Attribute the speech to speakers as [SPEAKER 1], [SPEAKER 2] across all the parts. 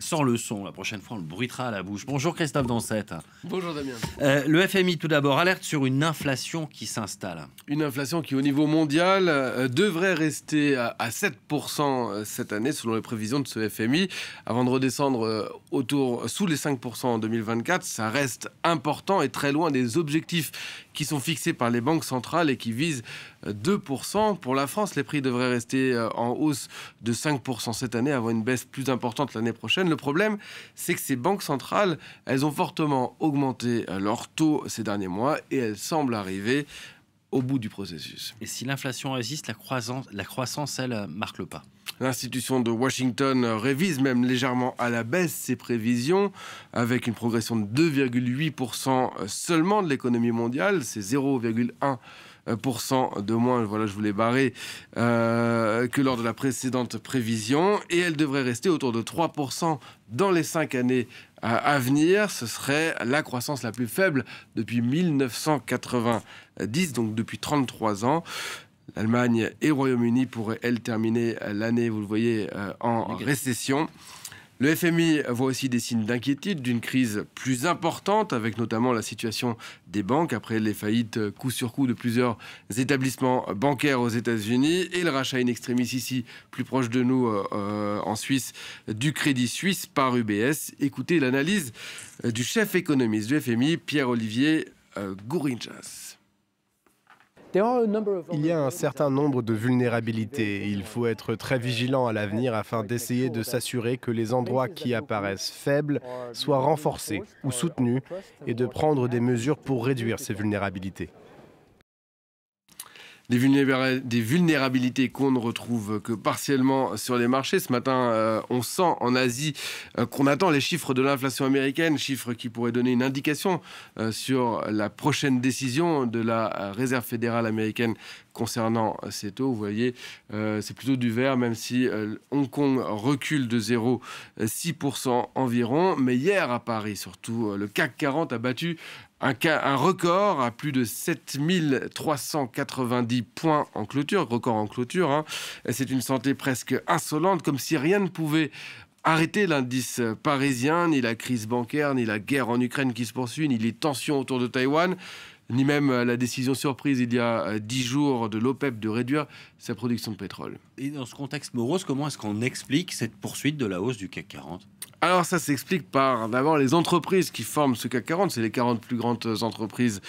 [SPEAKER 1] sans le son. La prochaine fois, on le bruitera à la bouche. Bonjour Christophe Dansette.
[SPEAKER 2] Bonjour Damien.
[SPEAKER 1] Le FMI, tout d'abord, alerte sur une inflation qui s'installe.
[SPEAKER 2] Une inflation qui, au niveau mondial, devrait rester à 7% cette année, selon les prévisions de ce FMI, avant de redescendre sous les 5% en 2024. Ça reste important et très loin des objectifs qui sont fixés par les banques centrales et qui visent 2%. Pour la France, les prix devraient rester en hausse de 5% cette année, avant une baisse plus importante l'année prochaine. Le problème, c'est que ces banques centrales, elles ont fortement augmenté leur taux ces derniers mois et elles semblent arriver au bout du processus.
[SPEAKER 1] Et si l'inflation résiste, la croissance, elle, marque le pas.
[SPEAKER 2] L'institution de Washington révise même légèrement à la baisse ses prévisions, avec une progression de 2,8% seulement de l'économie mondiale. C'est 0,1% de moins, voilà, je vous l'ai barré, que lors de la précédente prévision. Et elle devrait rester autour de 3% dans les 5 années à venir. Ce serait la croissance la plus faible depuis 1990, donc depuis 33 ans. L'Allemagne et le Royaume-Uni pourraient, elles, terminer l'année, vous le voyez, en récession. Le FMI voit aussi des signes d'inquiétude d'une crise plus importante, avec notamment la situation des banques, après les faillites coup sur coup de plusieurs établissements bancaires aux États-Unis et le rachat in extremis ici, plus proche de nous, en Suisse, du Crédit Suisse par UBS. Écoutez l'analyse du chef économiste du FMI, Pierre-Olivier Gourinchas.
[SPEAKER 3] Il y a un certain nombre de vulnérabilités. Il faut être très vigilant à l'avenir afin d'essayer de s'assurer que les endroits qui apparaissent faibles soient renforcés ou soutenus et de prendre des mesures pour réduire ces vulnérabilités.
[SPEAKER 2] Des vulnérabilités qu'on ne retrouve que partiellement sur les marchés. Ce matin, on sent en Asie qu'on attend les chiffres de l'inflation américaine, chiffres qui pourraient donner une indication sur la prochaine décision de la Réserve fédérale américaine concernant ces taux. Vous voyez, c'est plutôt du vert, même si Hong Kong recule de 0,6% environ. Mais hier à Paris, surtout, le CAC 40 a battu un record à plus de 7390 points en clôture, record en clôture. Hein. C'est une santé presque insolente, comme si rien ne pouvait arrêter l'indice parisien, ni la crise bancaire, ni la guerre en Ukraine qui se poursuit, ni les tensions autour de Taïwan, ni même la décision surprise il y a 10 jours de l'OPEP de réduire sa production de pétrole.
[SPEAKER 1] Et dans ce contexte morose, comment est-ce qu'on explique cette poursuite de la hausse du CAC 40 ?
[SPEAKER 2] Alors ça s'explique par d'abord les entreprises qui forment ce CAC 40. C'est les 40 plus grandes entreprises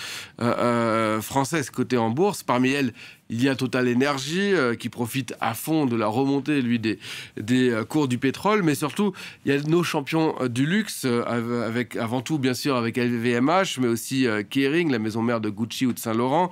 [SPEAKER 2] françaises cotées en bourse. Parmi elles, il y a Total Energy qui profite à fond de la remontée des cours du pétrole. Mais surtout, il y a nos champions du luxe, avec avant tout bien sûr avec LVMH, mais aussi Kering, la maison mère de Gucci ou de Saint-Laurent,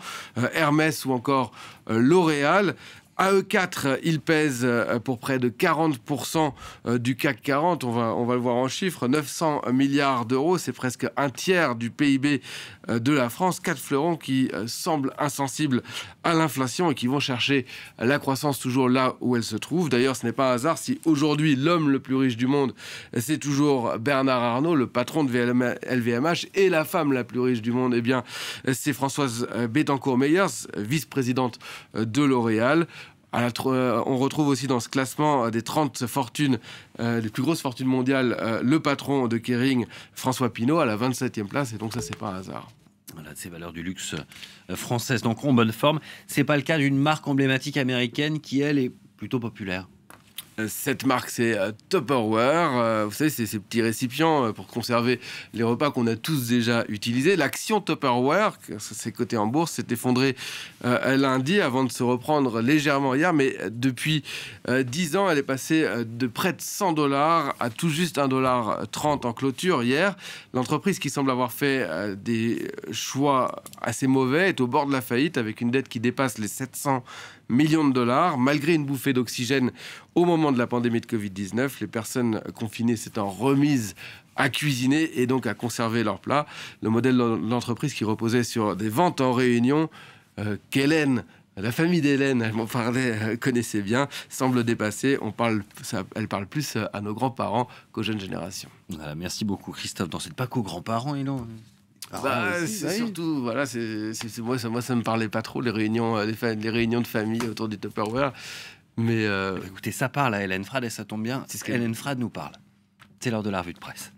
[SPEAKER 2] Hermès ou encore L'Oréal. À eux 4, ils pèsent pour près de 40% du CAC 40. On va le voir en chiffres. 900 milliards d'euros, c'est presque un tiers du PIB de la France. 4 fleurons qui semblent insensibles à l'inflation et qui vont chercher la croissance toujours là où elle se trouve. D'ailleurs, ce n'est pas un hasard si aujourd'hui, l'homme le plus riche du monde, c'est toujours Bernard Arnault, le patron de LVMH, et la femme la plus riche du monde, eh bien, c'est Françoise Bettencourt-Meyers, vice-présidente de L'Oréal. On retrouve aussi dans ce classement des 30 fortunes, les plus grosses fortunes mondiales, le patron de Kering, François Pinault, à la 27e place. Et donc ça, c'est pas un hasard.
[SPEAKER 1] Voilà, ces valeurs du luxe françaises donc en bonne forme. C'est pas le cas d'une marque emblématique américaine qui, elle, est plutôt populaire.
[SPEAKER 2] Cette marque, c'est Tupperware. Vous savez, c'est ces petits récipients pour conserver les repas qu'on a tous déjà utilisés. L'action Tupperware, c'est coté en bourse, s'est effondrée lundi avant de se reprendre légèrement hier. Mais depuis 10 ans, elle est passée de près de $100 à tout juste $1,30 en clôture hier. L'entreprise, qui semble avoir fait des choix assez mauvais, est au bord de la faillite avec une dette qui dépasse les 700 millions de dollars. Malgré une bouffée d'oxygène au moment de la pandémie de Covid-19, les personnes confinées s'étant remises à cuisiner et donc à conserver leurs plats. Le modèle de l'entreprise, qui reposait sur des ventes en réunion, qu'Hélène, la famille d'Hélène, elle m'en parlait, connaissait bien, semble dépassée. Elle parle plus à nos grands-parents qu'aux jeunes générations.
[SPEAKER 1] Voilà, merci beaucoup Christophe. Dans cette pas qu'aux grands-parents,
[SPEAKER 2] c'est surtout, voilà, moi ça me parlait pas trop, les réunions de famille autour du Tupperware. Mais
[SPEAKER 1] écoutez, ça parle à Hélène Frade et ça tombe bien, c'est ce qu'Hélène Frade nous parle. C'est l'heure de la revue de presse.